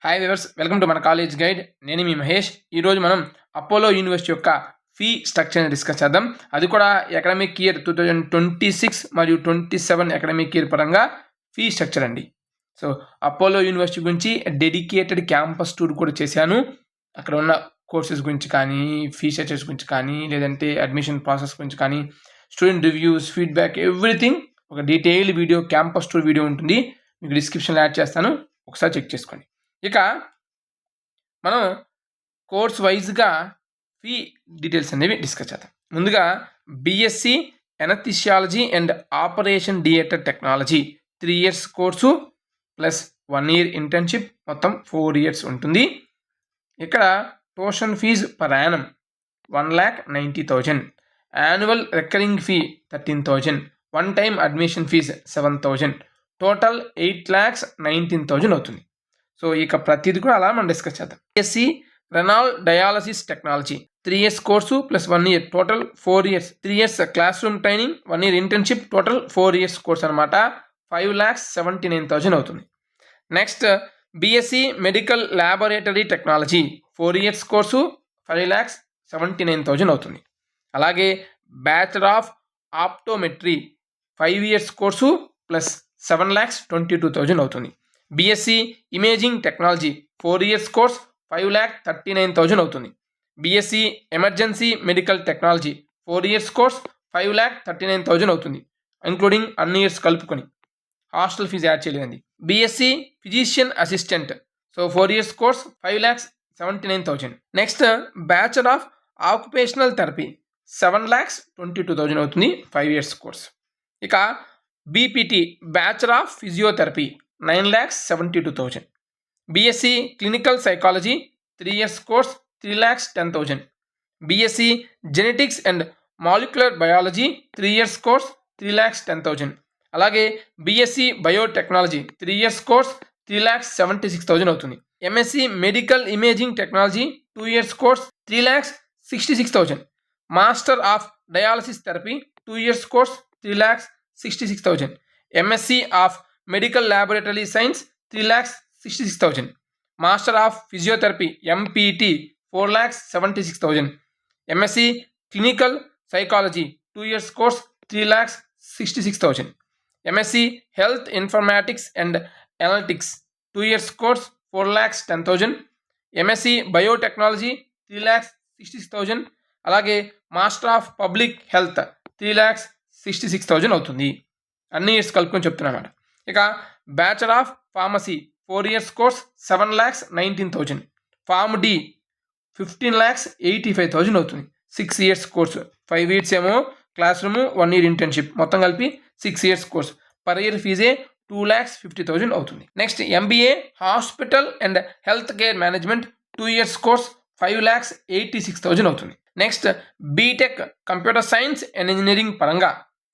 Hi viewers, welcome to మన college guide. నేను మీ మహేష్. ఈరోజు మనం అపోలో యూనివర్సిటీ యొక్క ఫీ స్ట్రక్చర్ని డిస్కస్ చేద్దాం. అది కూడా అకాడమిక్ ఇయర్ 2026 మరియు 27 అకాడమిక్ ఇయర్ పరంగా ఫీ స్ట్రక్చర్ అండి. సో అపోలో యూనివర్సిటీ గురించి డెడికేటెడ్ క్యాంపస్ టూర్ కూడా చేశాను. అక్కడ ఉన్న కోర్సెస్ గురించి కానీ, ఫీ స్ట్రక్చర్స్ గురించి కానీ, లేదంటే అడ్మిషన్ ప్రాసెస్ గురించి కానీ, స్టూడెంట్ రివ్యూస్, ఫీడ్బ్యాక్, ఎవ్రీథింగ్ ఒక detailed video, campus tour video ఉంటుంది. మీకు డిస్క్రిప్షన్లో యాడ్ చేస్తాను, ఒకసారి చెక్ చేసుకోండి. ఇక మనం కోర్స్ వైజ్గా ఫీ డీటెయిల్స్ అనేవి డిస్కస్ చేద్దాం. ముందుగా BSc anaesthesiology and operation theatre technology 3 years course plus 1 year internship, మొత్తం 4 years ఉంటుంది. ఇక్కడ tuition fee per annum 1,90,000, annual recurring fee 13,000, one time admission fee 7,000, total 8,19,000 అవుతుంది. సో ఇక ప్రతిదీ కూడా అలా మనం డిస్కస్ చేద్దాం. BSc renal dialysis technology 3 years course plus 1 year, total 4 years, 3 years class room training, 1 year internship, total 4 years course అనమాట. 5,79,000 అవుతుంది. Next BSc medical laboratory technology 4 years course 5,79,000 అవుతుంది. అలాగే bachelor of optometry 5 years course plus 7,22,000 అవుతుంది. BSc imaging technology 4 years course 5,39,000 అవుతుంది. BSc emergency medical technology 4 years course 5,39,000 అవుతుంది, including అన్ని years కలుపుకొని. Hostel fee add చేయలేదండి. BSc physician assistant, so 4 years course 5,79,000. Next bachelor of occupational therapy 7,22,000 అవుతుంది, 5 years course. ఇక BPT bachelor of physiotherapy 9,72,000. BSc clinical psychology 3 years course 3,10,000. BSc genetics and molecular biology 3 years course 3,10,000. అలాగే BSc biotechnology 3 years course 3,76,000 అవుతుంది. MSc medical imaging technology 2 years course 3,66,000. Master of dialysis therapy 2 years course 3,66,000. MSc of medical laboratory science 3,66,000. Master of physiotherapy MPT 4,76,000. MSc clinical psychology 2 years course 3,66,000. MSc health informatics and analytics 2 years course 4,10,000. MSc biotechnology 3,66,000. అలాగే master of public health 3,66,000 అవుతుంది. అన్ని years కలుపుకొని చెప్తున్నమాట. ఇక bachelor of pharmacy 4 years course 7,19,000. Pharm D 15,85,000 అవుతుంది, 6 years course. 5 years ఏమో class room, 1 year internship, మొత్తం కలిపి 6 years కోర్స్. పర్ ఇయర్ ఫీజే 2,50,000 అవుతుంది. Next MBA hospital and health care management 2 years course 5,86,000 అవుతుంది. Next BTech computer science and engineering పరంగా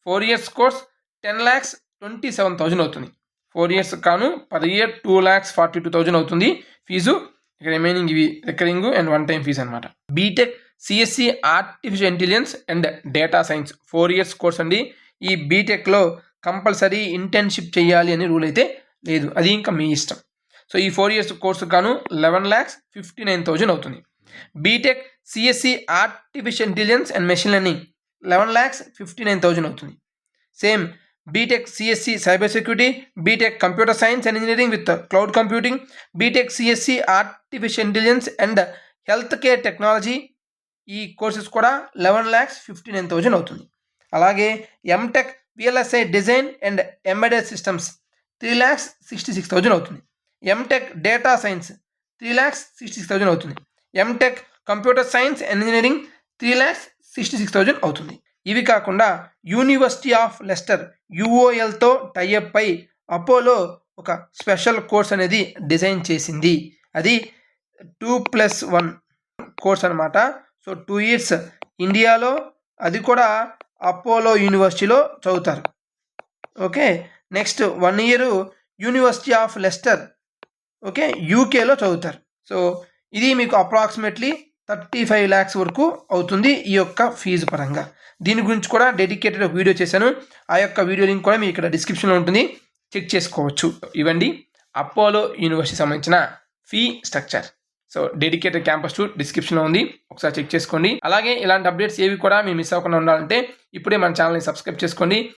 4 years course 10,27,000 అవుతుంది. 4 years కాను పర్ ఇయర్ 2,42,000 అవుతుంది ఫీజు. ఇక రిమైనింగ్ ఇవి recurring and one time fee అనమాట. BTech CSC artificial intelligence and data science 4 years course అండి. ఈ బీటెక్లో కంపల్సరీ ఇంటర్న్షిప్ చేయాలి అనే రూల్ అయితే లేదు, అది ఇంకా మీ ఇష్టం. సో ఈ 4 years కోర్సు కాను 11,59,000 అవుతుంది. BTech CSC artificial intelligence and machine learning 11,59,000 అవుతుంది. Same BTech CSC cyber security, BTech computer science and engineering with cloud computing, BTech CSC artificial intelligence and health care technology, ఈ courses కూడా 11,59,000 అవుతుంది. అలాగే MTech VLSI design and embedded systems 3,66,000 అవుతుంది. MTech data science 3,66,000 అవుతుంది. MTech computer science and engineering 3,66,000 అవుతుంది. ఇవి కాకుండా university of Leicester యుఓఎల్తో టైఅప్ అయి అపోలో ఒక స్పెషల్ కోర్స్ అనేది డిజైన్ చేసింది. అది 2+1 కోర్స్ అనమాట. సో 2 years ఇండియాలో, అది కూడా అపోలో యూనివర్సిటీలో చదువుతారు. Okay, next 1 year university of Lester, okay, యూకేలో చదువుతారు. సో ఇది మీకు అప్రాక్సిమేట్లీ 35 lakhs వరకు అవుతుంది ఈ యొక్క ఫీజు పరంగా. దీని గురించి కూడా డెడికేటెడ్ వీడియో చేశాను, ఆ యొక్క వీడియో లింక్ కూడా మీకు ఇక్కడ డిస్క్రిప్షన్లో ఉంటుంది, చెక్ చేసుకోవచ్చు. ఇవ్వండి అపోలో యూనివర్సిటీ సంబంధించిన fee structure. So dedicated campus tour డిస్క్రిప్షన్లో ఉంది, ఒకసారి చెక్ చేసుకోండి. అలాగే ఇలాంటి అప్డేట్స్ ఏవి కూడా మీరు మిస్ అవ్వకుండా ఉండాలంటే ఇప్పుడే మన ఛానల్ని సబ్స్క్రైబ్ చేసుకోండి.